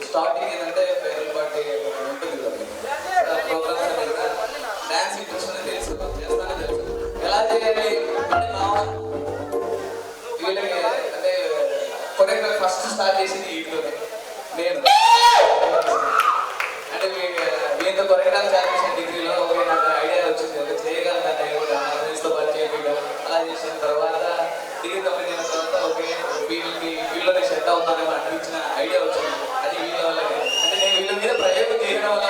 Starting ఏంటంటే favourite party ఉంటుంది కదా ప్రోగ్రామ్స్ డ్యాన్స్ ఇంట్రెస్ట్ అని తెలుసు చేస్తానే తెలుసు ఎలా చేయాలి అంటే వీళ్ళకి అంటే కొరియోగ్రఫీ ఫస్ట్ స్టార్ట్ చేసింది వీటిలోనే నేను అంటే వీళ్ళతో కొరియోగ్రఫీ స్టార్ట్ చేసిన డిగ్రీలో నాకు ఐడియా వచ్చింది ఒక చేయగలను నేను కూడా నా ఫ్రెండ్స్తో పాటు చేయడం అలా చేసిన తర్వాత డిగ్రీ కంప్లీట్ అయిన తర్వాత ఓకే వీళ్ళని సెట్ అవుతానేమో అనిపించిన ఐడియా వచ్చింది. అది వీళ్ళ వల్లనే అంటే నేను వీళ్ళ మీద ప్రయోగం చేయడం వల్ల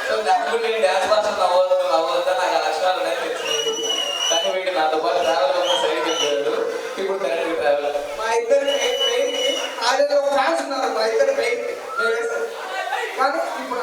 సో నాకు నేను డ్యాన్స్ మాస్టర్ అవ్వద్దా నాకు ఆ లక్షణాలు ఉన్నాయని తెలిసింది. కానీ వీళ్ళు నాతో పాటు ట్రావెల్ ఉన్న సైడ్కి వెళ్ళాడు. ఇప్పుడు కరెంట్ ట్రావెల్ మా ఇద్దరు ఫ్యాన్స్ ఉన్నారు. మా ఇద్దరు కానీ ఇప్పుడు